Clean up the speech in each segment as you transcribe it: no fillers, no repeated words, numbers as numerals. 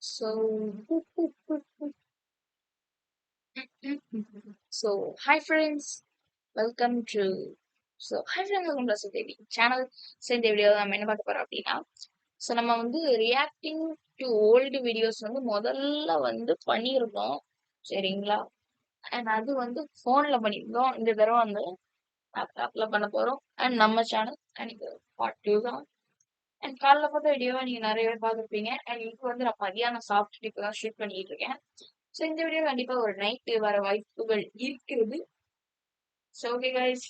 So, hi friends, welcome to welcome to Sudevi channel. So இந்த video நம்ம என்ன பார்க்க போறோம் அப்படின்னா நம்ம வந்து ரியாக்டிங் டு ஓல்டு வீடியோஸ் வந்து முதல்ல வந்து பண்ணியிருந்தோம். சரிங்களா? அண்ட் அது வந்து ஃபோன்ல பண்ணியிருந்தோம். இந்த தடவை வந்து லேப்டாப்ல பண்ண போறோம். அண்ட் நம்ம சேனல் அண்ட் பார்ட் 2 தான். அண்ட் காலைல பார்த்த வீடியோவை நீங்க நிறைய பேர் பார்த்துருப்பீங்க. அண்ட் இப்போ வந்து நான் மதியானம் சாப்பிட்டுட்டு இப்போ தான் ஷூட் பண்ணிட்டு இருக்கேன். ஸோ இந்த வீடியோ கண்டிப்பா ஒரு நைட்டு வர வாய்ப்புகள் இருக்கிறது. ஸோ ஓகே கைஸ்,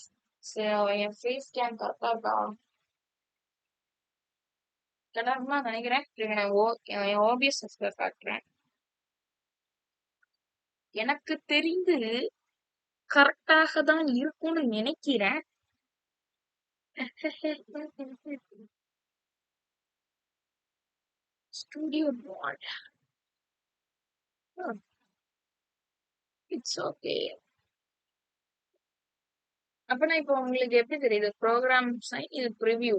ஸோ என் ஃபேஸ் கேம் கரெக்டாக இருக்கா? கரெக்டாக நினைக்கிறேன். என் ஓபிஎஸ் காட்டுறேன். எனக்கு தெரிந்து கரெக்டாக தான் இருக்கும்னு நினைக்கிறேன். Studio mode, it's okay. அப்பனா இப்போ உங்களுக்கு எப்படி தெரியுது? ப்ரோக்ராம் சைன், இது preview.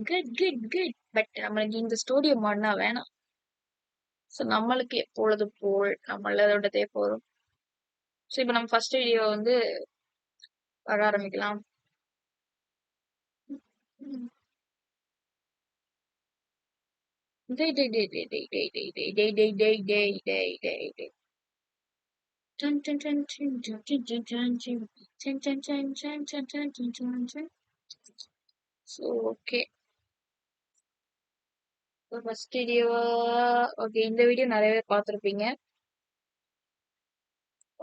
Good good good. But நம்மளுக்கு இந்த ஸ்டூடியோ மாட்னா வேணாம். ஸோ நம்மளுக்கு எப்பொழுது போல் நம்மளோடதே போதும். ஸோ இப்போ நம்ம ஃபர்ஸ்ட் வீடியோ வந்து பார்க்க ஆரம்பிக்கலாம். டேய் டேய் டேய் டேய் டேய் டேய் டேய் டேய் டேய் டேய் டேய் டேய் டேய் டேய் டேய். Done done done done done done done done done done done done done done done done done. So okay, first video okay. இந்த வீடியோ நிறைய பேர் பார்த்துருப்பீங்க.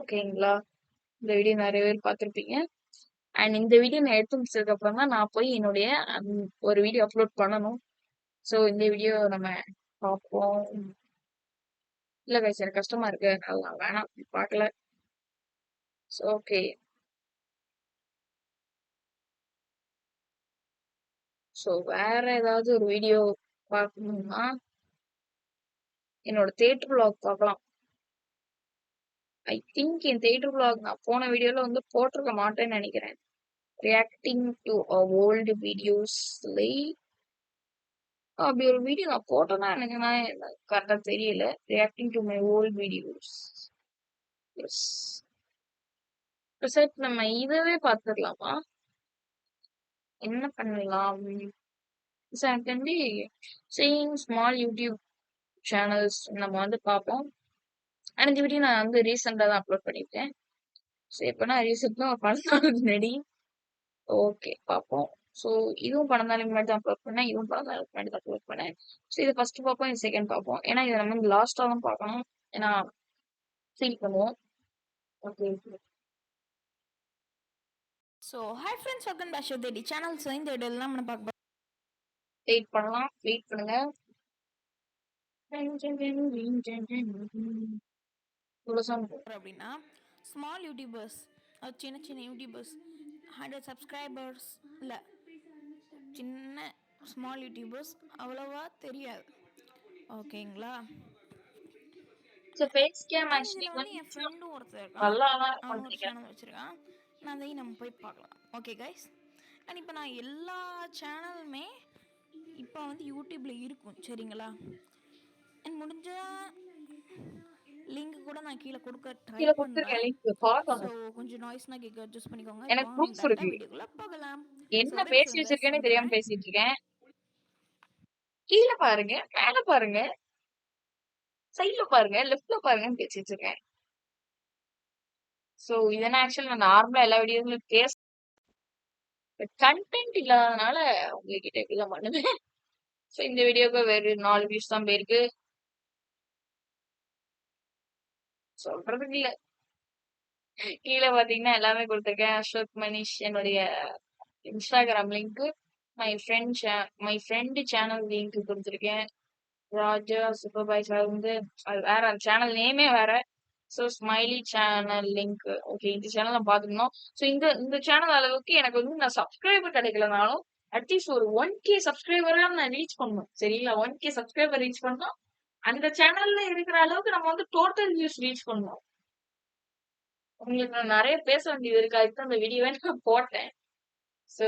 ஓகேங்களா? இந்த வீடியோ நிறைய பேர் பார்த்துருப்பீங்க. அண்ட் இந்த வீடியோ நான் எடுத்து முடிச்சதுக்கு அப்புறம் தான் நான் போய் என்னுடைய ஒரு வீடியோ அப்லோட் பண்ணணும். ஸோ இந்த வீடியோ நம்ம பார்ப்போம். இல்ல கைஸ், எனக்கு கஷ்டமா இருக்கு, அதெல்லாம் வேணாம், பார்க்கல. So okay. ஸோ வேற ஏதாவது ஒரு வீடியோ பார்க்கணும்னா என்னோட தியேட்டர் vlog பார்க்கலாம். ஐ திங்க் என் தியேட்டர் vlog நான் போன வீடியோல வந்து போட்டிருக்க மாட்டேன்னு நினைக்கிறேன். Reacting to old videos. அப்படி ஒரு வீடியோ நான் போட்டேன்னா எனக்கு கரெக்டா தெரியல. Reacting to my old videos. Yes. சரி, நம்ம இதவே பார்த்துடலாமா? என்ன பண்ணலாம்? Secondly saying small YouTube channels நம்ம வந்து பார்ப்போம். அண்ட் இந்த வீடியோ நான் வந்து ரீசெண்டாக தான் அப்லோட் பண்ணியிருக்கேன். ஸோ எப்போனா ரீசெண்டாக 12 நாளுக்கு முன்னாடி. ஓகே, பார்ப்போம். ஸோ இதுவும் 12 நாளைக்கு முன்னாடி தான் அப்லோட் பண்ணேன், இதுவும் 12 நாளுக்கு முன்னாடி தான் அப்லோட் பண்ணேன். ஸோ இது ஃபர்ஸ்ட் பார்ப்போம், இது செகண்ட் பார்ப்போம். ஏன்னா இதை நம்ம வந்து லாஸ்ட்டாக தான் பார்க்கணும். ஏன்னா ஃபீல் பண்ணுவோம். Okay. So hi friends, welcome back to the channel. So இந்த வீடியோலாம் நம்ம பார்க்க வெயிட் பண்ணலாம், வெயிட் பண்ணுங்க. போகிறோம் அப்படின்னா ஸ்மால் யூடியூபர்ஸ், சின்ன சின்ன யூடியூபர்ஸ், 100 சப்ஸ்கிரைபர்ஸ் இல்லை, சின்ன ஸ்மால் யூடியூபர்ஸ் அவ்வளோவா தெரியாது. ஓகேங்களா? ஃபேஸ் கேம் அண்ட் ஆக்சுவலி இதில் வந்து என் கொஞ்சம் ஃப்ரெண்டும் ஒருத்தர் இருக்கான், நல்லா அவனும் ஒரு பண்றீங்க. சேனல் வச்சுருக்கான். நான் அதையும் நம்ம போய் பார்க்கலாம். ஓகே கைஸ், அண்ட் இப்போ நான் எல்லா சேனலுமே இப்போ வந்து யூடியூப்பில் இருக்கும், சரிங்களா? அண்ட் முடிஞ்சால் லிங்க் கூட நான் கீழே கொடுக்க ட்ரை கீழே பண்ணுறேன். கொடுத்துருக்கேன் லிங்க், ஸோ பார்க்கணும். கொஞ்சம் நாய்ஸ்னால் கேட்க அட்ஜஸ்ட் பண்ணிக்கோங்க. எனக்கு இப்போ ப்ரூஃப் டேரெக்டாக இருக்கு. வீடியோக்குள்ளே போகலாம். ஸோ என்ன ஒரே பேசி நிமிஷம் கைஸ் வச்சிருக்கேன்னு தெரியாம வந்துடுறேன். பேசிட்டு இருக்கேன். கீழே பாருங்க, மேல பாருங்க, சைட்ல பாருங்க, லெஃப்ட்ல பாருங்கன்னு பேசி வச்சிருக்கேன். சோ இதெல்லாம் ஆக்சுவலி நான் நார்மலா எல்லா வீடியோஸ்லயும் கண்டென்ட் இல்லாதனால உங்ககிட்ட இப்படிதான் பண்ணுவேன். சோ இந்த வீடியோக்கு வேற 4 வியூஸ் தான் போயிருக்கு. சொல்றதுக்கு இல்ல. கீழே பாத்தீங்கன்னா எல்லாமே கொடுத்துருக்கேன். அசோக் மனிஷ் என்னுடைய Instagram link, my friend channel link கொடுத்துருக்கேன். ராஜா சூப்பர்வைசர் வந்து அது வேற, அந்த சேனல் நேமே வேற. So smiley channel link. Okay, இந்த சேனல் நான் பார்த்துக்கணும். ஸோ இந்த இந்த சேனல் அளவுக்கு எனக்கு வந்து நான் சப்ஸ்கிரைபர் கிடைக்கலனாலும் அட்லீஸ்ட் ஒரு 1K சப்ஸ்கிரைபரா நான் ரீச் பண்ணணும். சரிங்களா? 1K சப்ஸ்கிரைபர் ரீச் பண்ணோம். அந்த சேனல்ல இருக்கிற அளவுக்கு நம்ம வந்து டோட்டல் வியூஸ் ரீச் பண்ணணும். உங்களுக்கு நான் நிறைய பேச வேண்டியது இருக்கு, அதுக்கு தான் அந்த வீடியோவை நான் போட்டேன். So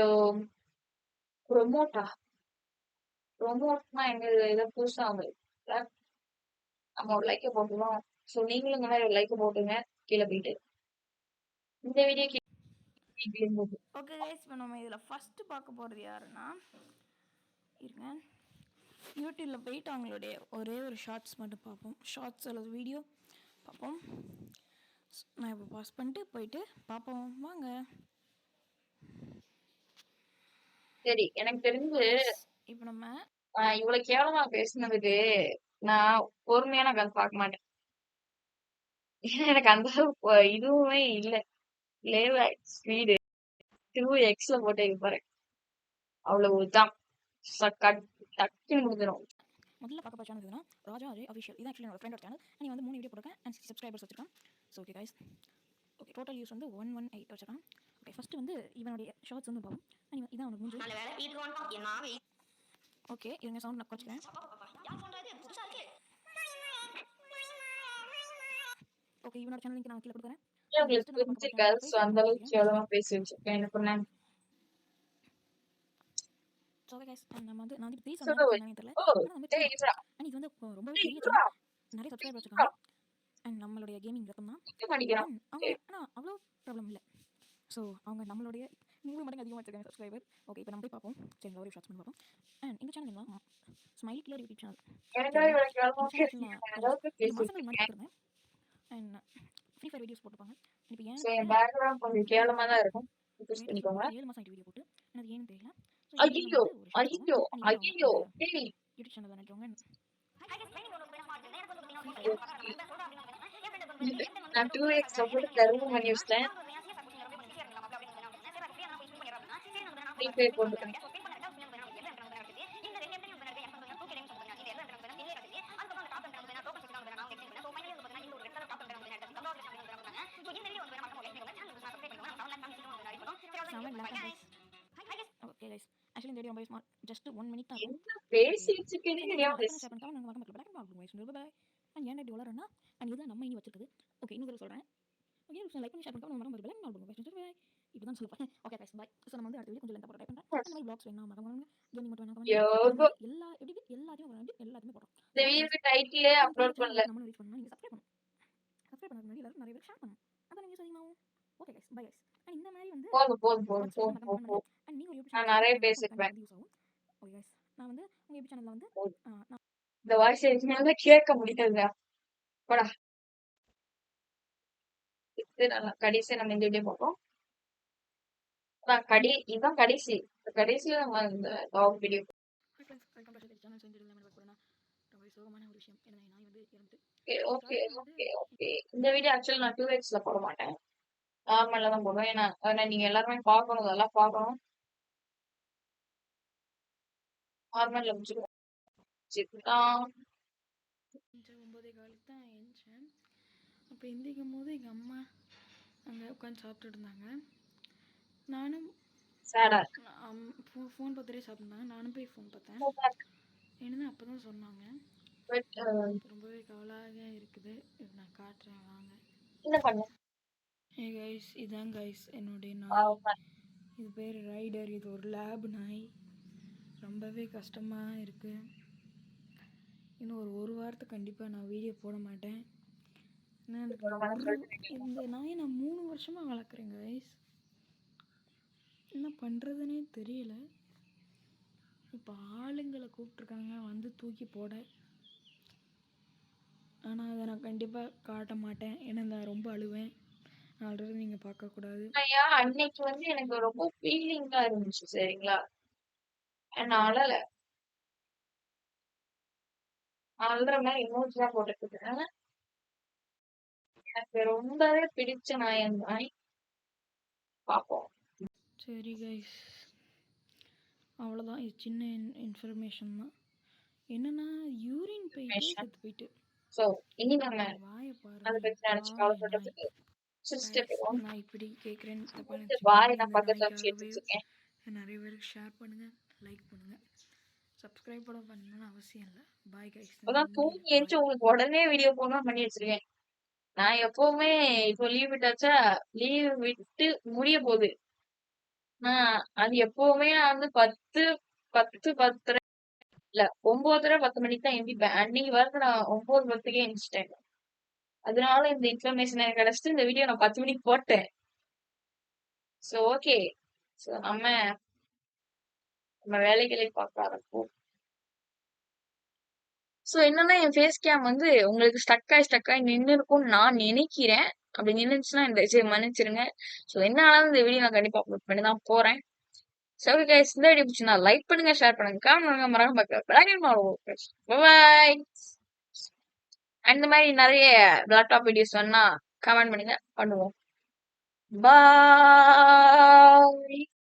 promoter? ப்ரொமோட்னா என்னது? ஏதோ புதுசா வந்திருக்கு. நம்ம ஒரு லைக்க போட்டுருவோம். ஸோ நீங்களும் இந்த மாரி ஒரு லைக்க போட்டுருங்க. கீழ போயிட்டு. இந்த வீடியோ கேட்கும்போது ஓகே கைஸ், இப்போ நம்ம இதில் ஃபஸ்ட்டு பார்க்க போகிறது யாருன்னா, இருங்க, யூடியூப்பில் போயிட்டு அவங்களுடைய ஒரே ஒரு ஷார்ட்ஸ் மட்டும் பார்ப்போம். ஷார்ட்ஸ் அல்லது வீடியோ பார்ப்போம். நான் இப்போ பாஸ் பண்ணிட்டு போயிட்டு பார்ப்போம் வாங்க. சரி, எனக்கு தெரிஞ்சு இப்போ நம்ம இவ்வளவு கேவலமா பேசுனதுக்கு நான் பொறுமையா நான் உட்காந்து பார்க்க மாட்டேன். ஏன்னா எனக்கு அந்த அளவுக்கு இதுவுமே இல்ல. ஸ்பீடு 2x போட்டு பாரு. அவ்வளவுதான். டக்குன்னு முடிஞ்சிடும். முதல்ல பார்க்க போகிற சேனல் எதுனா ராஜா அஜய் அஃபிஷியல். இது ஆக்சுவலி என்னோட ஃப்ரெண்டோட சேனல். நீ வந்து 3 வீடியோ போட்டிருக்கேன் அண்ட் 60 சப்ஸ்கிரைபர்ஸ் வச்சிருக்கான். So okay guys, okay total use வந்து 118 வச்சிருக்கான். ஓகே ஃபஸ்ட்டு வந்து இவனுடைய ஷார்ட்ஸ் வந்து பார்ப்போம். இதான் அவனுக்கு மூஞ்சி. ஓகே இவங்க சவுண்ட் நான் குறைச்சிக்கிறேன். ஓகே இவனோட சேனல் லிங்க் நான் கீழே கொடுக்குறேன். உங்களுக்கு புரிஞ்சிருக்காது. ஸோ அந்த அளவுக்கு கேவலமா பேசி வச்சிருக்கேன். என்ன பண்ண? ஸோ ஓகே கைஸ், நான் வந்து 3 சொல்லு. சொன்னேன் தெரியல. ஓ, ஆனால் வந்து 2 டேய் இருடா. அண்ட் இது வந்து ரொம்பவே டேய் பெரிய இருடா. சேனல். நிறைய சப்ஸ்கிரைபர் வச்சிருக்காங்க. அண்ட் நம்மளுடைய கேமிங் ரத்தம் தான். சுத்தம் அடிக்கிறான். அண்ட் அவங்க ஆனால் அவ்வளோ ப்ராப்ளம் இல்லை. ஸோ அவங்க நம்மளுடைய 3 மடங்கு அதிகமாக வச்சிருக்காங்க சப்ஸ்கிரைபர். ஓகே இப்போ நம்ம போய் பார்ப்போம். சரிங்களா, ஒரு ஷார்ட்ஸ் பண்ணி பார்ப்போம். அண்ட் இந்த சேனல் என்ன ஸ்மைலி கிளியர் யூடியூப் சேனல். எனக்காக இவ்வளவு கேவலமா இந்த சேனல் பேசுறீங்க. நான் நான் அளவுக்கு கொஞ்சம் மாதங்கள் முன்னாடி பேசிட்டு பார்த்துருந்தேன். அண்ட் ஃப்ரீ ஃபயர் வீடியோஸ் போட்டுப்பாங்க. இப்போ ஏன்னு ஸோ என் தெரியல, பேக்ரவுண்ட் கொஞ்சம் கேவலமா தான் இருக்கும். யூஸ் கிட்டத்தட்ட பண்ணிக்கோங்க. 7 மாதம் ஆகிட்டு வீடியோ போட்டு. எனக்கு ஏன்னு தெரியல. ஸோ இந்த வீடியோ ஐயோ, நம்ம வந்து ஒரு ஷார்ட்ஸ் ஐயோ, பார்ப்போம். அண்ட் இதான் ஐயோ. அவங்க டேய். யூடியூப் சேனல் நினைக்கிறவங்க. நான் 2x போட்டு கரும்பு பண்ணி வச்சிட்டேன். ஃப்ரீ ஃபயர் போட்டுக்கிறேன். ஓகே கைஸ், ஆக்சுவலி இந்த வீடியோ ரொம்ப ஸ்மார்ட். ஜஸ்ட் 1 மினிட் தான் இருக்கும். என்ன பேசிட்டு இருக்கீங்க? ஷேர் பண்ணிட்டாங்க நாங்கள் மறக்க மாட்டோம். பாய். அண்ட் ஏன் இப்படி வளரன்னா அண்ட் இதுதான் நம்ம இனி வச்சிருக்குது. ஓகே இன்னொரு தடவை சொல்கிறேன். ஓகே லைக் பண்ணி ஷேர் பண்ணிட்டு நம்ம மறக்க மாட்டோம். இப்படி தான் சொல்லுவேன். Okay guys bye. ஸோ நம்ம வந்து அடுத்த வீடியோ கொஞ்சம் லென்த்தாக போட ட்ரை பண்ணுறேன். அந்த மாதிரி ப்ளாக்ஸ் வேணும் மறக்க மாட்டோம். கேமிங் மட்டும் வேணாம் யோகோ. எல்லாத்தையுமே போடுறோம். இந்த வீடியோக்கு டைட்டிலே அப்லோட் பண்ணல. நம்ம ரீச் பண்ணணும். நீங்கள் சப்ஸ்கிரைப் பண்ணணும் எல்லாரும் நிறைய பேர் ஷேர் பண்ணணும். அதான் நீங்கள் சரிமாவும். Okay guys bye guys. And இந்த மாதிரி வந்து போதும். அண்ட் நீங்கள் ஒரு யூடியூப் நான் நிறைய பேசிருப்பேன். யூஸ் ஆகும். ஓகே கைஸ், நான் வந்து உங்கள் யூடியூப் சேனலில் வந்து இந்த வாய்ஸ் எதுனால கேட்க முடியாதுடா. போடா. கடைசியா நம்ம இந்த வீடியோ பார்ப்போம். இதுதான் கடைசி. கடைசியில நம்ம இந்த டாக் வீடியோ. சேனல் செஞ்சிருந்தேன் ரொம்ப சோகமான ஒரு விஷயம். என்னன்னா நாய் வந்து இறந்துட்டு. ஓகே. இந்த வீடியோ ஆக்சுவலி நான் 2xல போட மாட்டேன். நார்மல்ல தான் போடுவேன். ஏன்னா நீங்க எல்லாருமே பார்க்கணும், அதெல்லாம் பார்க்கணும். நார்மல்ல முடிச்சிருவோம். 9:15 தான் எழுந்தேன். அப்போ எந்திரிக்கும் போது எங்கள் அம்மா அங்கே உட்காந்து சாப்பிட்டுட்டு இருந்தாங்க. நானும் ஃபோன் பார்த்துட்டே சாப்பிட்ருந்தாங்க. நானும் போய் ஃபோன் பார்த்தேன். என்னன்னு அப்போ தான் சொன்னாங்க. ரொம்பவே கவலையாக இருக்குது. நான் காட்டுறேன் வாங்க. ஏ கைஸ், இதான் கைஸ் என்னுடைய நாய். இது பேர் ரைடர். இது ஒரு லேப் நாய். ரொம்பவே கஷ்டமாக இருக்குது. இன்னும் ஒரு வாரத்துக்கு கண்டிப்பாக நான் வீடியோ போட மாட்டேன். இந்த நாயை நான் 3 வருஷமாக வளர்க்குறேன் கைஸ். என்ன பண்ணுறதுனே தெரியல. இப்போ ஆளுங்களை கூப்பிட்ருக்காங்க வந்து தூக்கி போட. ஆனால் அதை நான் கண்டிப்பாக காட்ட மாட்டேன். ஏன்னா நான் ரொம்ப அழுவேன். ஆல்ரெடி நீங்கள் பார்க்கக்கூடாது. அன்னைக்கு வந்து எனக்கு ரொம்ப ஃபீலிங்கா இருந்துச்சு. சரிங்களா, நான் அழல. அழுற மாதிரி எமோஜியா போட்டுக்கிட்டேன். எனக்கு ரொம்பவே பிடிச்ச நாய் அந்த நாய். பார்ப்போம். சரி கைஸ், அவ்வளோதான். இது சின்ன இன்ஃபர்மேஷன் தான். என்னன்னா யூரின் போயிட்டு செத்து போயிட்டு. ஸோ இனி நம்ம வாயை பாரு. அதை பற்றி நினைச்சு கவலைப்படுறதுக்கு நான் இப்படி கேட்குறேன். நிறைய பேருக்கு ஷேர் பண்ணுங்க, லைக் பண்ணுங்க, சப்ஸ்கிரைப் கூட பண்ணணும்னு அவசியம் இல்லை. Bye guys. அதான் தூங்கி எழுந்து உங்களுக்கு உடனே வீடியோ போனா பண்ணி வச்சிருக்கேன். நான் எப்பவுமே இப்போ லீவ் விட்டாச்சா, லீவ் விட்டு முடிய போகுது. அது எப்பவுமே நான் வந்து 10 இல்ல 9:30 10 மணிக்கு தான் எந்திரிப்பேன். அன்னைக்கு பாருங்க நான் 9:10க்கே எந்திரிச்சிட்டேன். அதனால இந்த இன்ஃபர்மேஷன் எனக்கு கிடைச்சிட்டு இந்த வீடியோ நான் 10 மணிக்கு போட்டேன். So okay. சோ நம்ம நம்ம வேலைகளை பார்க்க ஆரம்பிப்போம். சோ என்னன்னா என் ஃபேஸ் கேம் வந்து உங்களுக்கு ஸ்டக் ஆகி நின்னு இருக்கும்னு நான் நினைக்கிறேன். அப்படி நின்னுச்சுன்னா சரி மன்னிச்சிருங்க. சோ என்ன ஆனாலும் இந்த வீடியோ நான் கண்டிப்பா அப்லோட் பண்ணி தான் போறேன். சோ ஓகே கைஸ், இந்த வீடியோ பிடிச்சிருந்தா லைக் பண்ணுங்க, ஷேர் பண்ணுங்க, கமெண்ட் பண்ணுங்க, மறக்காம பாய். அந்த மாதிரி நிறைய லேப்டாப் வீடியோஸ் வேணா கமெண்ட் பண்ணுங்க, பண்ணுவோம். பாய்.